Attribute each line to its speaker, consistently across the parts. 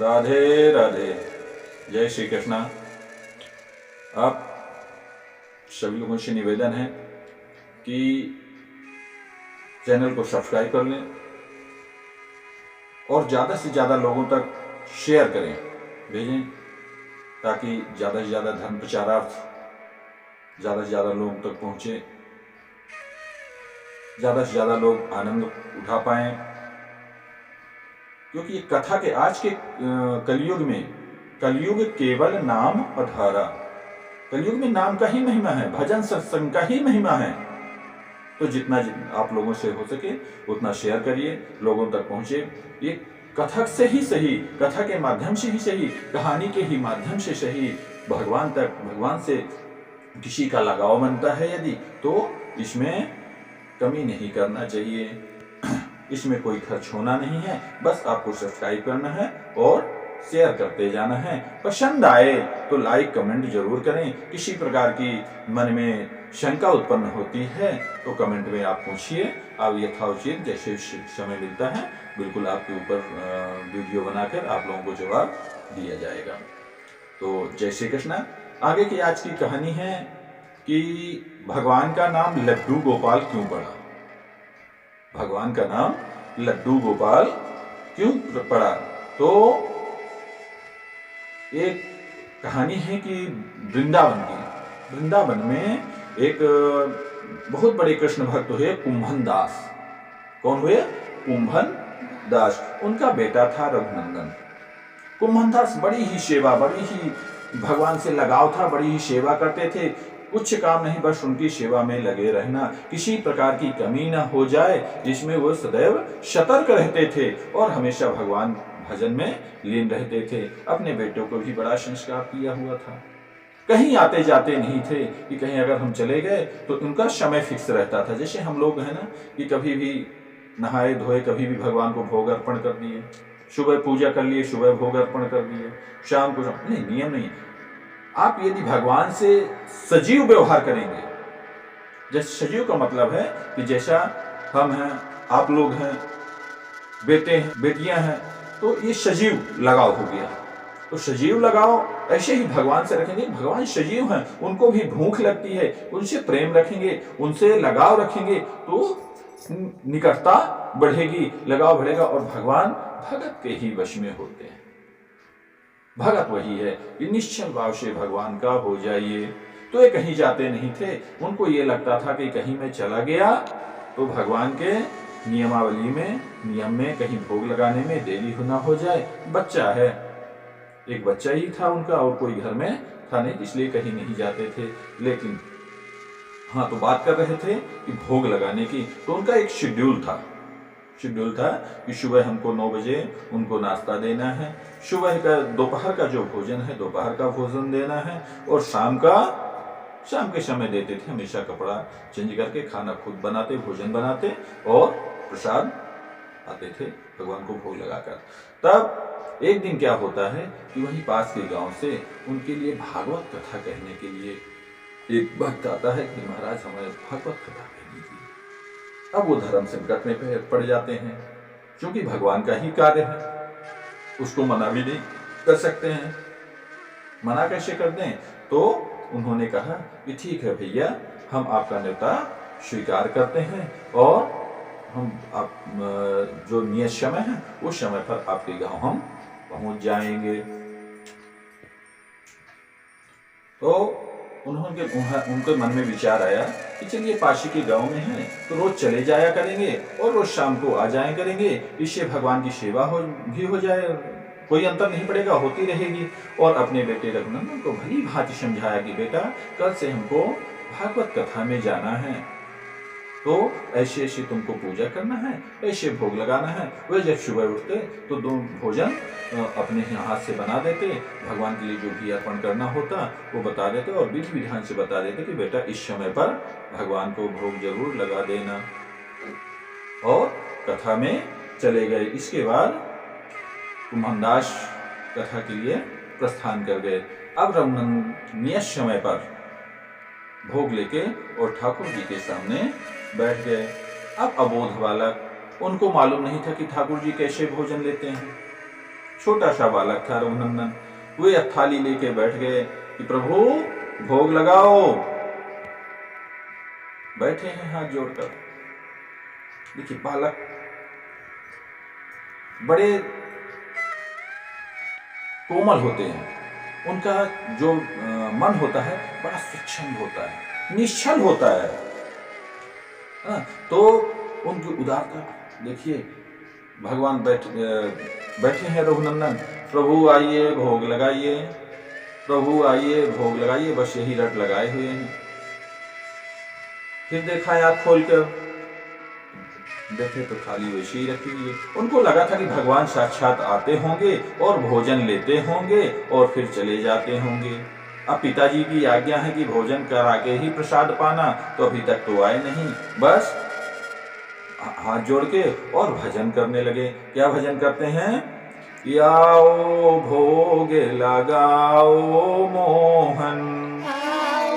Speaker 1: राधे राधे। जय श्री कृष्णा। आप सभी लोगों से निवेदन है कि चैनल को सब्सक्राइब कर लें और ज़्यादा से ज़्यादा लोगों तक शेयर करें, भेजें, ताकि ज़्यादा से ज़्यादा धर्म प्रचारार्थ ज़्यादा से ज़्यादा लोगों तक पहुँचे, ज़्यादा से ज़्यादा लोग आनंद उठा पाएँ। क्योंकि ये कथा के आज के कलयुग में, कलयुग केवल नाम अधारा, कलयुग में नाम का ही महिमा है, भजन सत्संग का ही महिमा है। तो जितना आप लोगों से हो सके उतना शेयर करिए, लोगों तक पहुंचे। ये कथक से ही सही, कथा के माध्यम से ही सही, कहानी के ही माध्यम से सही, भगवान तक, भगवान से किसी का लगाव बनता है यदि, तो इसमें कमी नहीं करना चाहिए, इसमें कोई खर्च होना नहीं है। बस आपको सब्सक्राइब करना है और शेयर करते जाना है। पसंद आए तो लाइक कमेंट जरूर करें। किसी प्रकार की मन में शंका उत्पन्न होती है तो कमेंट में आप पूछिए, आप यथाउचित जैसे समय मिलता है बिल्कुल आपके ऊपर वीडियो बनाकर आप लोगों को जवाब दिया जाएगा। तो जय श्री कृष्णा। आगे की आज की कहानी है कि भगवान का नाम लड्डू गोपाल क्यों पड़ा। भगवान का नाम लड्डू गोपाल क्यों पड़ा? तो एक कहानी है कि वृंदावन की, वृंदावन में एक बहुत बड़े कृष्ण भक्त हुए कुंभन दास। कौन हुए? कुंभन दास। उनका बेटा था रघुनंदन। कुंभन दास बड़ी ही सेवा, बड़ी ही भगवान से लगाव था, बड़ी ही सेवा करते थे। कुछ काम नहीं, बस उनकी सेवा में लगे रहना, किसी प्रकार की कमी न हो जाए, जिसमें वो सदैव सतर्क रहते थे और हमेशा भगवान भजन में लीन रहते थे। अपने बेटों को भी बड़ा संस्कार किया हुआ था। कहीं आते जाते नहीं थे कि कहीं अगर हम चले गए तो उनका समय फिक्स रहता था। जैसे हम लोग है ना कि कभी भी नहाए धोए, कभी भी भगवान को भोग अर्पण कर दिए, सुबह पूजा कर लिए, सुबह भोग अर्पण कर दिए, शाम को नहीं, नियम नहीं। आप यदि भगवान से सजीव व्यवहार करेंगे, जैसे सजीव का मतलब है कि जैसा हम हैं, आप लोग हैं, बेटे हैं, बेटियां हैं, तो ये सजीव लगाव हो गया। तो सजीव लगाव ऐसे ही भगवान से रखेंगे। भगवान सजीव हैं, उनको भी भूख लगती है, उनसे प्रेम रखेंगे, उनसे लगाव रखेंगे तो निकटता बढ़ेगी, लगाव बढ़ेगा और भगवान भगत के ही वश में होते हैं। भगत वही है कि निश्चल भाव से भगवान का हो जाइए। तो ये कहीं जाते नहीं थे। उनको ये लगता था कि कहीं मैं चला गया तो भगवान के नियमावली में, नियम में कहीं भोग लगाने में देरी होना हो जाए। बच्चा है, एक बच्चा ही था उनका और कोई घर में था नहीं, इसलिए कहीं नहीं जाते थे। लेकिन हाँ, तो बात कर रहे थे कि भोग लगाने की। तो उनका एक शेड्यूल था कि सुबह हमको 9 बजे उनको नाश्ता देना है, सुबह का, दोपहर का जो भोजन है दोपहर का भोजन देना है, और शाम के समय देते थे। हमेशा कपड़ा चेंज करके, खाना खुद बनाते, भोजन बनाते और प्रसाद आते थे भगवान को भोग लगाकर। तब एक दिन क्या होता है कि वहीं पास के गांव से उनके लिए भागवत कथा कहने के लिए एक भक्त आता है कि महाराज हमें भागवत कथा कह दीजिए। अब वो धर्म संकट में पड़ जाते हैं, क्योंकि भगवान का ही कार्य है, उसको मना भी नहीं कर सकते हैं। मना कैसे कर दें? तो उन्होंने कहा कि ठीक है भैया, हम आपका न्योता स्वीकार करते हैं और हम आप जो नियत समय है उस समय पर आपके गांव हम पहुंच जाएंगे। तो उनके मन में विचार आया कि चलिए पाशी के गांव में है तो रोज चले जाया करेंगे और रोज शाम को आ जाया करेंगे, इससे भगवान की सेवा हो जाए, कोई अंतर नहीं पड़ेगा, होती रहेगी। और अपने बेटे रघुनंदन को भली भांति समझाया कि बेटा कल से हमको भागवत कथा में जाना है, तो ऐसे ऐसे तुमको पूजा करना है, ऐसे भोग लगाना है। वह जब सुबह उठते तो 2 भोजन अपने हाथ से बना देते, भगवान के लिए जो भी अर्पण करना होता वो बता देते और विधि विधान से बता देते कि बेटा इस समय पर भगवान को भोग जरूर लगा देना। और कथा में चले गए। इसके बाद कुंभन दास कथा के लिए प्रस्थान कर गए। अब रघुनंदन नियत समय पर भोग लेके और ठाकुर जी के सामने बैठ गए। अब अबोध बालक, उनको मालूम नहीं था कि ठाकुर जी कैसे भोजन लेते हैं। छोटा सा बालक था रघुनंदन। वे थाली लेके बैठ गए कि प्रभु भोग लगाओ। बैठे हैं हाथ जोड़कर। देखिए बालक बड़े कोमल होते हैं, उनका जो मन होता है बड़ा स्वच्छंद होता है, निश्चल होता है। तो उनकी उदारता देखिए। भगवान बैठे हैं रघुनंदन, प्रभु आइए भोग लगाइए, प्रभु आइए भोग लगाइए, बस यही रट लगाए हुए हैं। फिर देखा आँख खोल कर, देखे तो थाली वैसे ही रखी हुई है। उनको लगा था कि भगवान साक्षात आते होंगे और भोजन लेते होंगे और फिर चले जाते होंगे। अब पिताजी की आज्ञा है कि भोजन करा के ही प्रसाद पाना, तो अभी तक तो आए नहीं। बस हाथ जोड़ के और भजन करने लगे। क्या भजन करते हैं? आओ भोग लगाओ मोहन,
Speaker 2: आओ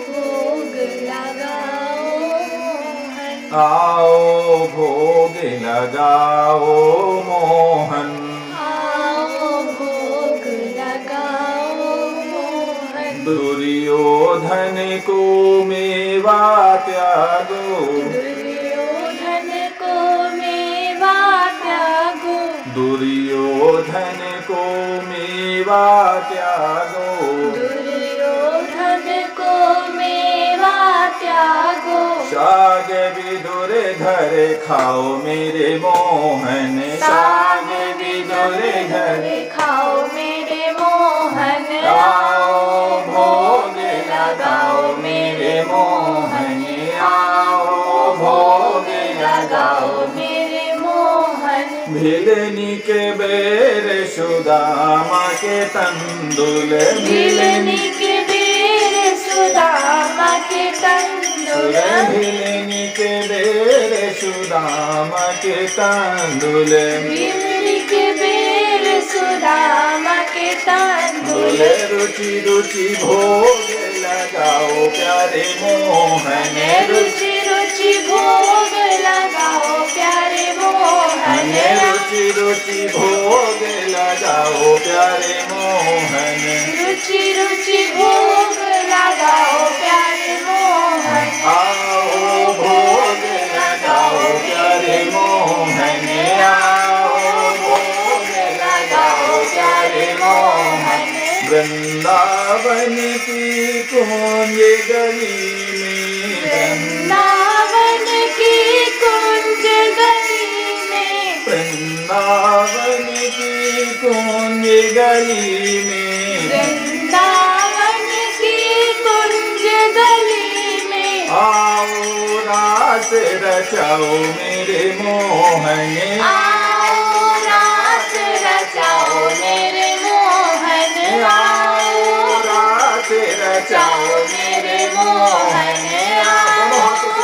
Speaker 2: भोग लगाओ मोहन,
Speaker 1: आओ भोग लगाओ मोहन,
Speaker 2: आओ भोग लगाओ मोहन।
Speaker 1: दुर्योधन को मेवा त्यागो,
Speaker 2: दुर्योधन को मेवा त्यागो,
Speaker 1: दुर्योधन को मेवा त्यागो,
Speaker 2: दुर्योधन को मेवा त्यागो।
Speaker 1: साग विदुर घर खाओ मेरे मोहन,
Speaker 2: साग विदुर घर खाओ मेरे मोहन,
Speaker 1: आओ भोग लगाओ मेरे मोहन, आओ भोग
Speaker 2: लगाओ मेरे मोहन।
Speaker 1: भिलनी के बेर सुदामा के तंदुल,
Speaker 2: भिलनी के बेर सुदामा के तंदुल,
Speaker 1: भिलनी के बेर सुदामा के तंदुल,
Speaker 2: भिलनी के बेर सुदामा के तंदुल।
Speaker 1: रुचि रुचि भोग लगाओ प्यारे मोहन,
Speaker 2: रुचि रुचि भोग लगाओ प्यारे मोहन,
Speaker 1: रुचि रुचि भोग लगाओ प्यारे मोहन,
Speaker 2: रुचि रुचि भोग लगाओ प्यारे मोहन।
Speaker 1: आओ भोग लगाओ प्यारे मोहन, आओ भोग लगाओ प्यारे मोहन। वृंदावन की कुंज गली में,
Speaker 2: वृंदावन की कुंज गली में,
Speaker 1: वृंदावन की कुंज गली में,
Speaker 2: वृंदावन की कुंज गली में।
Speaker 1: आओ रास रचाओ मेरे मोहन,
Speaker 2: आओ रास रचाओ मेरे मोहन, आओ
Speaker 1: रास रचाओ
Speaker 2: मेरे मोहन, आओ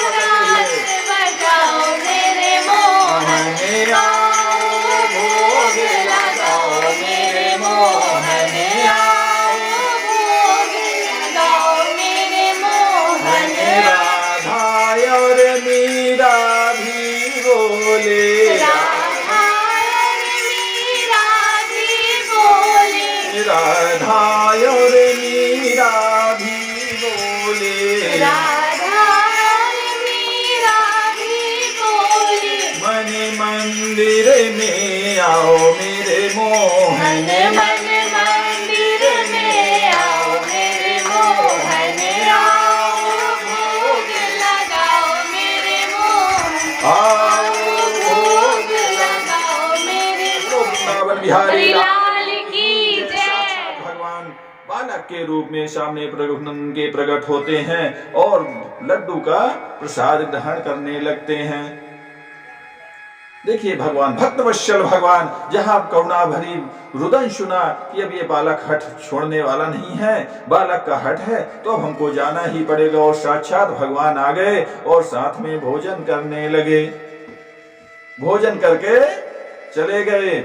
Speaker 2: रास बजाओ मेरे मोहन, आओ भोग लगाओ मेरे मोहन, आओ भोग लगाओ मेरे मोहन।
Speaker 1: राधा और मीरा भी बोले,
Speaker 2: राधा और मीरा भी बोले,
Speaker 1: राधा और मीरा भी बोले,
Speaker 2: राधा और मीरा भी बोले।
Speaker 1: मन मंदिर में आओ मेरे मोहन,
Speaker 2: मन मंदिर में आओ मेरे मोहन, आओ भोग लगाओ मेरे मोहन, आओ भोग लगाओ मेरे
Speaker 1: वृंदावन बिहारी
Speaker 2: लाल की जय।
Speaker 1: साक्षात भगवान बालक के रूप में सामने रघुनंदन के प्रकट होते हैं और लड्डू का प्रसाद ग्रहण करने लगते हैं। देखिए भगवान भक्तवत्सल भगवान जहां करुणा भरी रुदन सुना कि अब ये बालक हट छोड़ने वाला नहीं है, बालक का हट है तो अब हमको जाना ही पड़ेगा। और साक्षात भगवान आ गए और साथ में भोजन करने लगे। भोजन करके चले गए।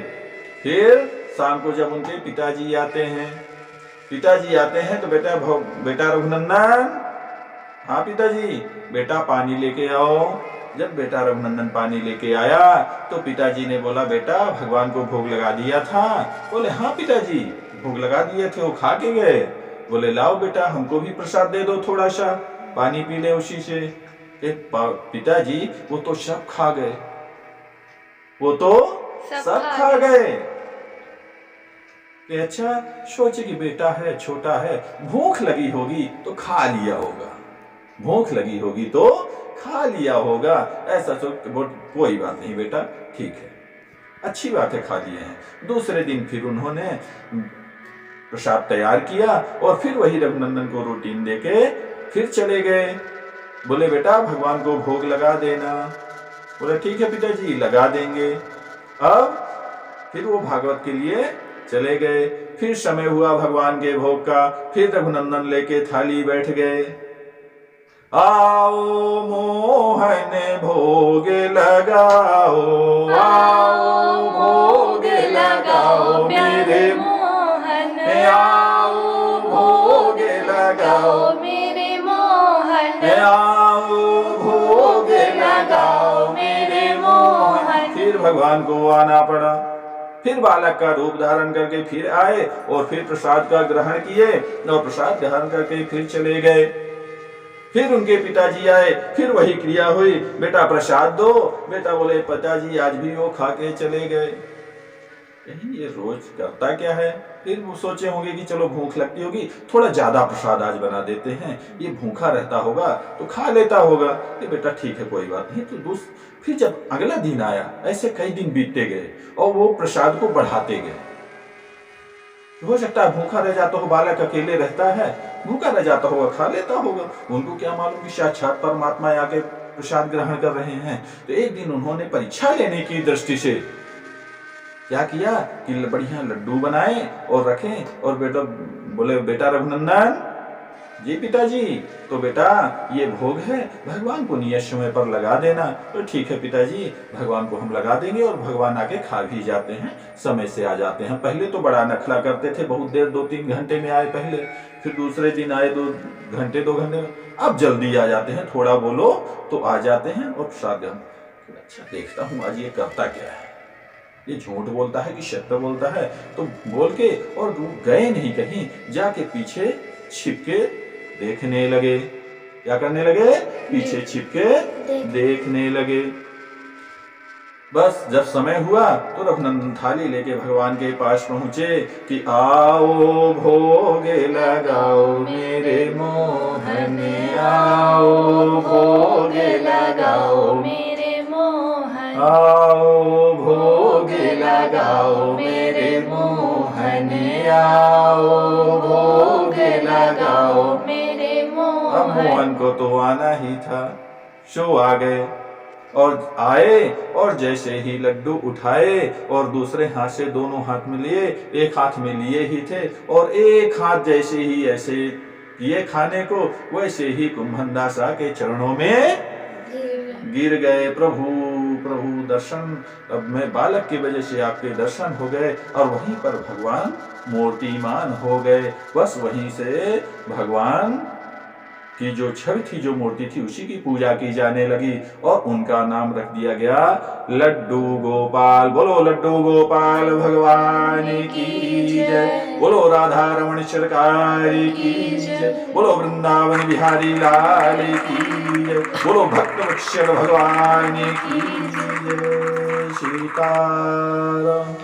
Speaker 1: फिर शाम को जब उनके पिताजी आते हैं तो बेटा रघुनंदन, हाँ पिताजी, बेटा पानी लेके आओ। जब बेटा रघुनंदन पानी लेके आया तो पिताजी ने बोला, बेटा भगवान को भोग लगा दिया था? बोले, हाँ पिताजी भोग लगा दिए थे, वो खा के गए। बोले, लाओ बेटा हमको भी प्रसाद दे दो, थोड़ा सा पानी पी ले उसी से। पिताजी वो तो सब खा गए, वो तो सब खा गए। कि अच्छा सोचे कि बेटा है, छोटा है, भूख लगी होगी तो खा लिया होगा, भूख लगी होगी तो खा लिया होगा, ऐसा तो कोई बात नहीं बेटा, ठीक है, अच्छी बात है, खा लिए हैं। दूसरे दिन फिर उन्होंने प्रसाद तैयार किया और फिर वही रघुनंदन को रूटीन देके फिर चले गए। बोले, बेटा भगवान को भोग लगा देना। बोले, ठीक है पिताजी लगा देंगे। अब फिर वो भागवत के लिए चले गए। फिर समय हुआ भगवान के भोग का, फिर रघुनंदन लेके थाली बैठ गए। आओ मोहन भोग लगाओ, आओ भोग लगाओ मेरे
Speaker 2: मोहन,
Speaker 1: आओ भोग लगाओ
Speaker 2: मेरे मोहन,
Speaker 1: आओ भोग लगाओ मेरे मोहन। फिर भगवान को आना पड़ा। फिर बालक का रूप धारण करके फिर आए और फिर प्रसाद का ग्रहण किए और प्रसाद ग्रहण करके फिर चले गए। फिर उनके पिताजी आए, फिर वही क्रिया हुई, बेटा प्रसाद दो। बेटा बोले, पिताजी आज भी वो खा के चले गए। ये रोज करता क्या है? फिर वो सोचे होंगे कि चलो भूख लगती होगी, थोड़ा ज्यादा प्रसाद आज बना देते हैं, ये भूखा रहता होगा तो खा लेता होगा। ये बेटा ठीक है कोई बात नहीं। तो फिर जब अगला दिन आया, ऐसे कई दिन बीतते गए और वो प्रसाद को बढ़ाते गए। हो सकता है भूखा रह जाता हो, बालक अकेले रहता है, भूखा रह जाता होगा, खा लेता होगा, उनको क्या मालूम कि साक्षात परमात्मा आके प्रसाद ग्रहण कर रहे हैं। तो एक दिन उन्होंने परीक्षा लेने की दृष्टि से क्या किया कि बढ़िया लड्डू बनाए और रखे और बेटा बोले, बेटा रघुनंदन जी पिताजी, तो बेटा ये भोग है, भगवान को नियत समय पर लगा देना। तो ठीक है पिताजी, भगवान को हम लगा देंगे और भगवान आके खा भी जाते हैं, समय से आ जाते हैं। पहले तो बड़ा नखरा करते थे, बहुत देर 2-3 घंटे में आए पहले, फिर दूसरे दिन आए 2 घंटे, अब जल्दी आ जाते हैं, थोड़ा बोलो तो आ जाते हैं और प्रसाद। अच्छा देखता हूँ आज ये करता क्या है, ये झूठ बोलता है कि सत्य बोलता है। तो बोल के और गए नहीं कहीं, जाके पीछे छिपके देखने लगे। क्या करने लगे? पीछे छिपके देखने लगे। बस जब समय हुआ तो रघुनंदन थाली लेके भगवान के पास पहुंचे कि आओ भोग लगाओ मेरे मोहन, आओ भोग लगाओ
Speaker 2: मेरे मोहन,
Speaker 1: आओ भोग लगाओ मेरे मोहन, आओ भोग लगाओ
Speaker 2: मेरे मोहन।
Speaker 1: अब मोहन को तो आना ही था, सो आ गए और आए और जैसे ही लड्डू उठाए और दूसरे हाथ से दोनों हाथ में लिए, एक हाथ में लिए ही थे और एक हाथ जैसे ही ऐसे किए खाने को, वैसे ही कुंभनदास के चरणों में गिर गए। प्रभु प्रभु दर्शन, अब मैं बालक की वजह से आपके दर्शन हो गए और वहीं पर भगवान मूर्तिमान हो गए। बस वहीं से भगवान की जो छवि थी, जो मूर्ति थी, उसी की पूजा की जाने लगी और उनका नाम रख दिया गया लड्डू गोपाल। बोलो लड्डू गोपाल भगवान की जय, बोलो राधा रमण सरकार की जय, बोलो वृंदावन बिहारी लाल की जय, बोलो भक्त वत्सल भगवान की जय। सीताराम।